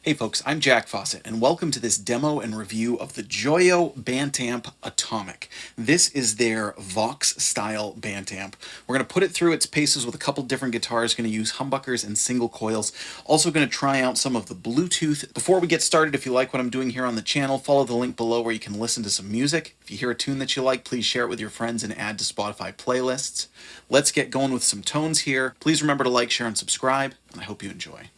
Hey folks, I'm Jack Fossett, and welcome to this demo and review of the Joyo Bantamp Atomic. This is their Vox-style Bantamp. We're going to put it through its paces with a couple different guitars, going to use humbuckers and single coils. Also going to try out some of the Bluetooth. Before we get started, if you like what I'm doing here on the channel, follow the link below where you can listen to some music. If you hear a tune that you like, please share it with your friends and add to Spotify playlists. Let's get going with some tones here. Please remember to like, share, and subscribe, and I hope you enjoy.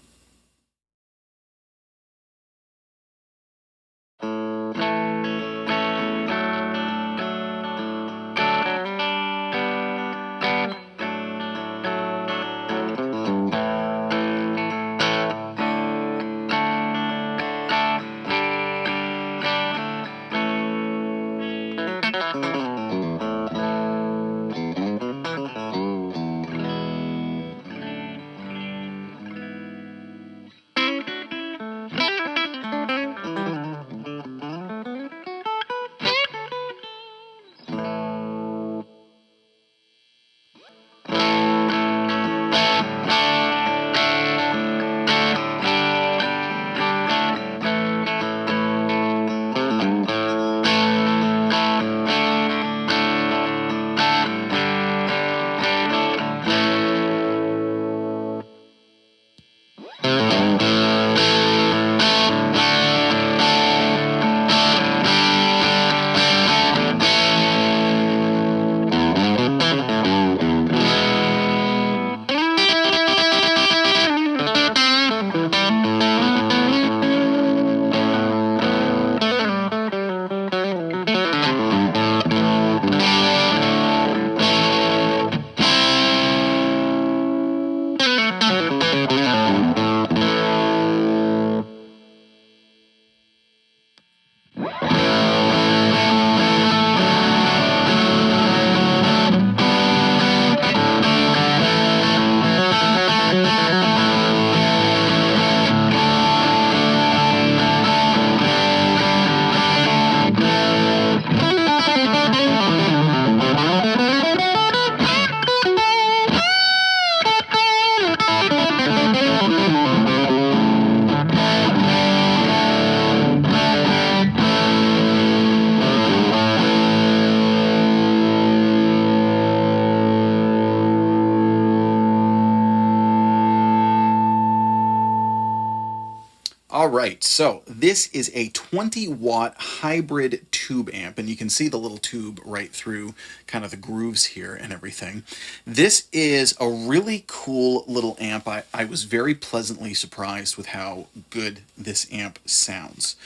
All right, so this is a 20-watt hybrid tube amp, and you can see the little tube right through kind of the grooves here and everything. This is a really cool little amp. I was very pleasantly surprised with how good this amp sounds.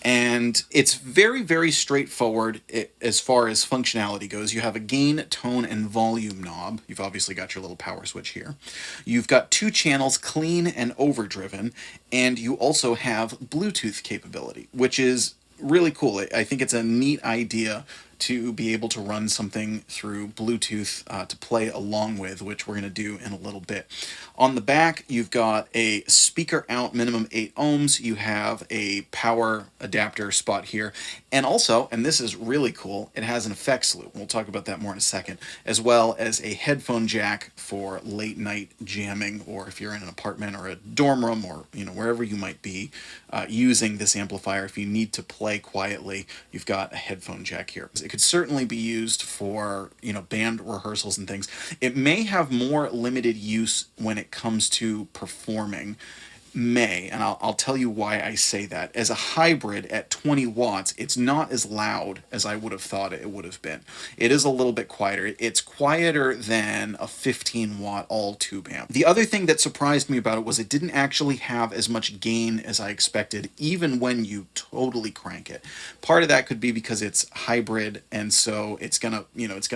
And it's very, very straightforward as far as functionality goes. You have a gain, tone, and volume knob. You've obviously got your little power switch here. You've got two channels, clean and overdriven, and you also have Bluetooth capability, which is really cool. I think it's a neat idea to be able to run something through Bluetooth to play along with, which we're going to do in a little bit. On the back, you've got a speaker out, minimum 8 ohms. You have a power adapter spot here. And also, and this is really cool, it has an effects loop. We'll talk about that more in a second, as well as a headphone jack for late night jamming, or if you're in an apartment or a dorm room, or wherever you might be using this amplifier. If you need to play quietly, you've got a headphone jack here. It could certainly be used for band rehearsals and things. It may have more limited use when it comes to performing. And I'll tell you why I say that. As a hybrid at 20 watts, it's not as loud as I would have thought it would have been. It is a little bit quieter. It's quieter than a 15-watt all-tube amp. The other thing that surprised me about it was it didn't actually have as much gain as I expected, even when you totally crank it. Part of that could be because it's hybrid, and so it's gonna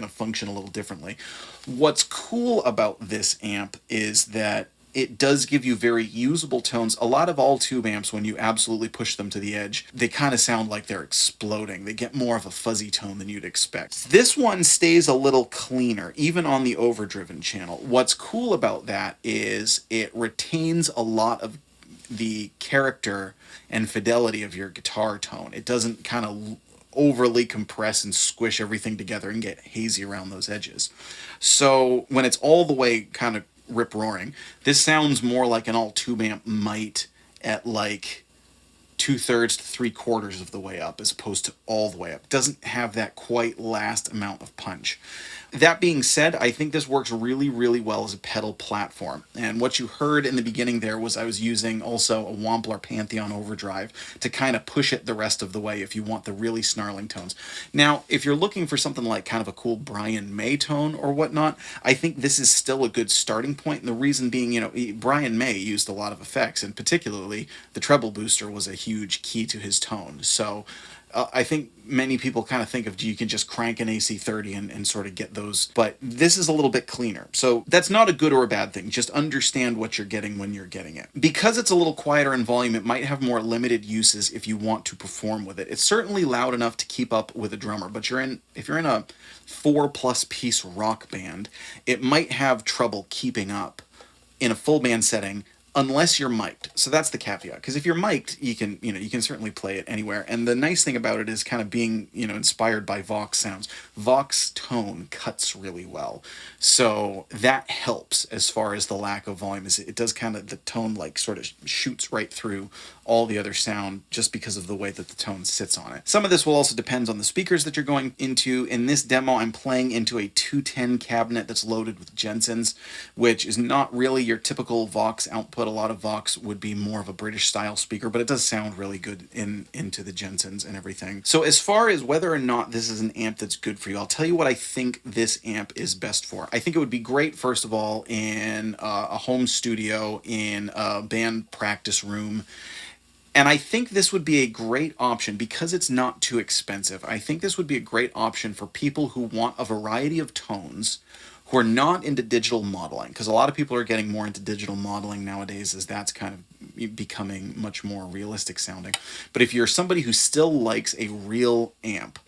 function a little differently. What's cool about this amp is that it does give you very usable tones. A lot of all-tube amps, when you absolutely push them to the edge, they kind of sound like they're exploding. They get more of a fuzzy tone than you'd expect. This one stays a little cleaner, even on the overdriven channel. What's cool about that is it retains a lot of the character and fidelity of your guitar tone. It doesn't kind of overly compress and squish everything together and get hazy around those edges. So when it's all the way kind of rip roaring, this sounds more like an all tube amp might at like 2/3 to 3/4 of the way up as opposed to all the way up. Doesn't have that quite last amount of punch. That being said, I think this works really, really well as a pedal platform. And what you heard in the beginning there was I was using also a Wampler Pantheon overdrive to kind of push it the rest of the way if you want the really snarling tones. Now, if you're looking for something like kind of a cool Brian May tone or whatnot, I think this is still a good starting point. And the reason being, Brian May used a lot of effects, and particularly the treble booster was a huge key to his tone. So I think many people kind of think of you can just crank an AC30 and sort of get those, but this is a little bit cleaner. So that's not a good or a bad thing. Just understand what you're getting when you're getting it. Because it's a little quieter in volume, it might have more limited uses if you want to perform with it. It's certainly loud enough to keep up with a drummer, but if you're in a 4+ piece rock band, it might have trouble keeping up in a full band setting unless you're mic'd. So that's the caveat. Because if you're mic'd, you can certainly play it anywhere. And the nice thing about it is kind of being, inspired by Vox sounds. Vox tone cuts really well. So that helps as far as the lack of volume. Is it does kind of, the tone like sort of shoots right through all the other sound just because of the way that the tone sits on it. Some of this will also depend on the speakers that you're going into. In this demo, I'm playing into a 210 cabinet that's loaded with Jensens, which is not really your typical Vox output. A lot of Vox would be more of a British style speaker, but it does sound really good into the Jensens and everything. So as far as whether or not this is an amp that's good for you, I'll tell you what I think this amp is best for. I think it would be great, first of all, in a home studio, in a band practice room. And I think this would be a great option because it's not too expensive. I think this would be a great option for people who want a variety of tones, who are not into digital modeling, because a lot of people are getting more into digital modeling nowadays as that's kind of becoming much more realistic sounding. But if you're somebody who still likes a real amp,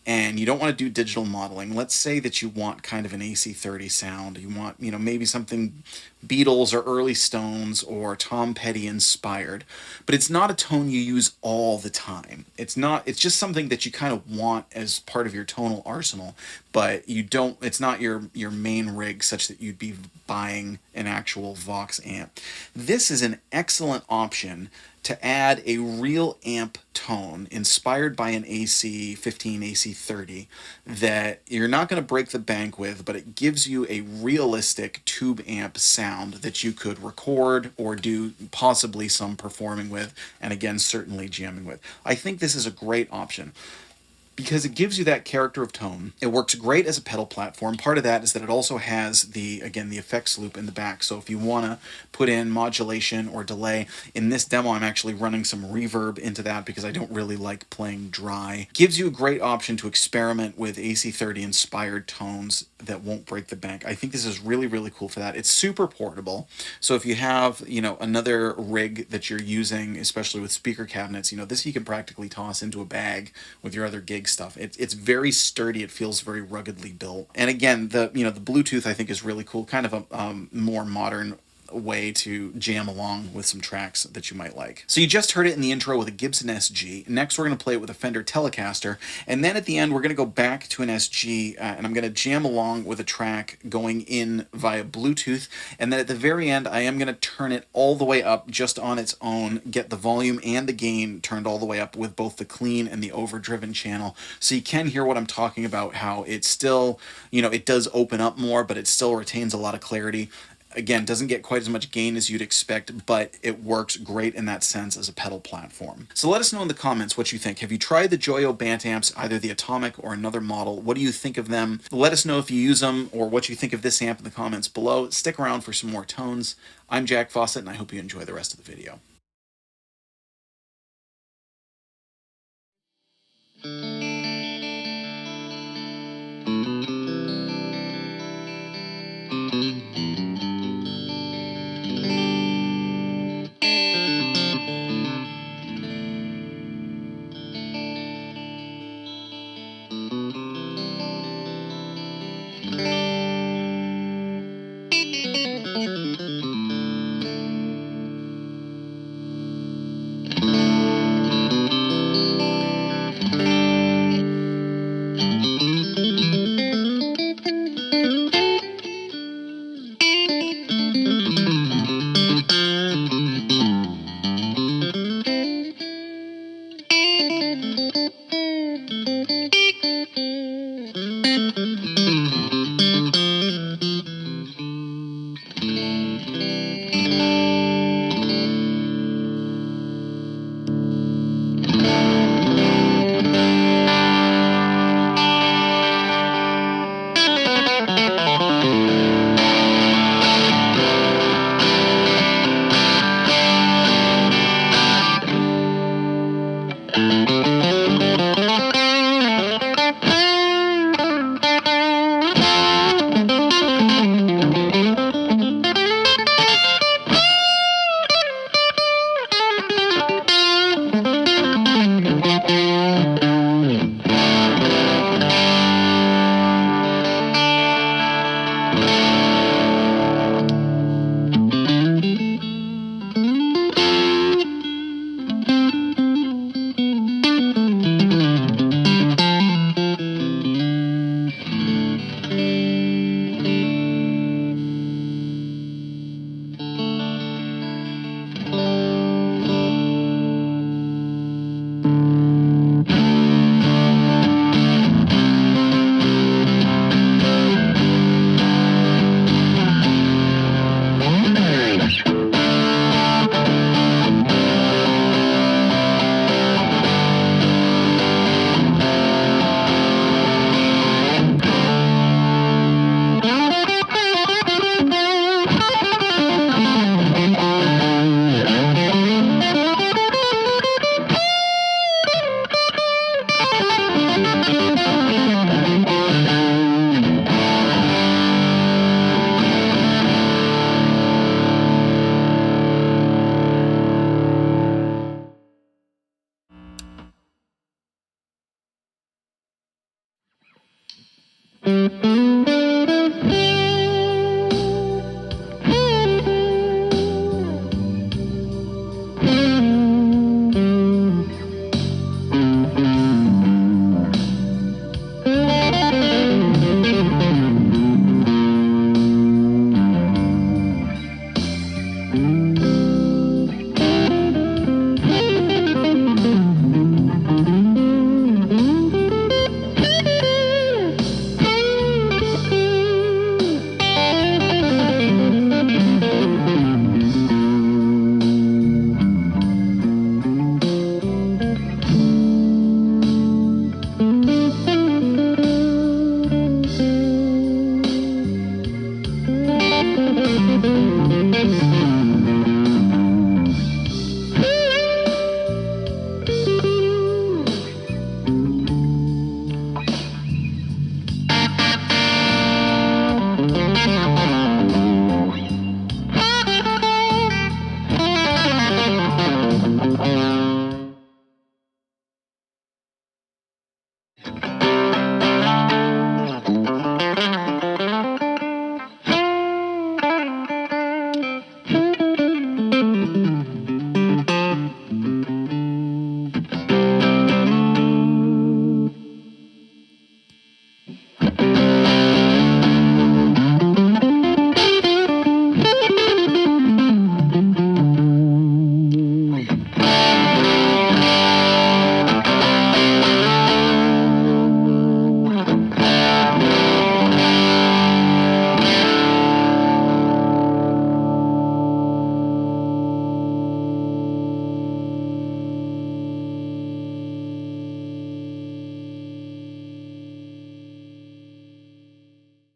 and you don't want to do digital modeling, let's say that you want kind of an AC30 sound, you want, maybe something Beatles or early Stones or Tom Petty inspired, but it's not a tone you use all the time. It's just something that you kind of want as part of your tonal arsenal, but it's not your main rig such that you'd be buying an actual Vox amp. This is an excellent option to add a real amp tone inspired by an AC15, AC30 that you're not going to break the bank with, but it gives you a realistic tube amp sound that you could record or do possibly some performing with, and again, certainly jamming with. I think this is a great option because it gives you that character of tone. It works great as a pedal platform. Part of that is that it also has the effects loop in the back. So if you want to put in modulation or delay, in this demo I'm actually running some reverb into that because I don't really like playing dry. Gives you a great option to experiment with AC30 inspired tones that won't break the bank. I think this is really, really cool for that. It's super portable. So if you have, another rig that you're using, especially with speaker cabinets, this you can practically toss into a bag with your other gig stuff. It's very sturdy. It feels very ruggedly built. And again, the Bluetooth I think is really cool. Kind of a more modern way to jam along with some tracks that you might like. So you just heard it in the intro with a Gibson SG. Next we're going to play it with a Fender Telecaster, and then at the end we're going to go back to an SG and I'm going to jam along with a track going in via Bluetooth, and then at the very end I am going to turn it all the way up just on its own, get the volume and the gain turned all the way up with both the clean and the overdriven channel, so you can hear what I'm talking about, how it's still, it does open up more, but it still retains a lot of clarity. Again, doesn't get quite as much gain as you'd expect, but it works great in that sense as a pedal platform. So let us know in the comments what you think. Have you tried the Joyo Bantamps, either the Atomic or another model? What do you think of them? Let us know if you use them or what you think of this amp in the comments below. Stick around for some more tones. I'm Jack Fossett, and I hope you enjoy the rest of the video.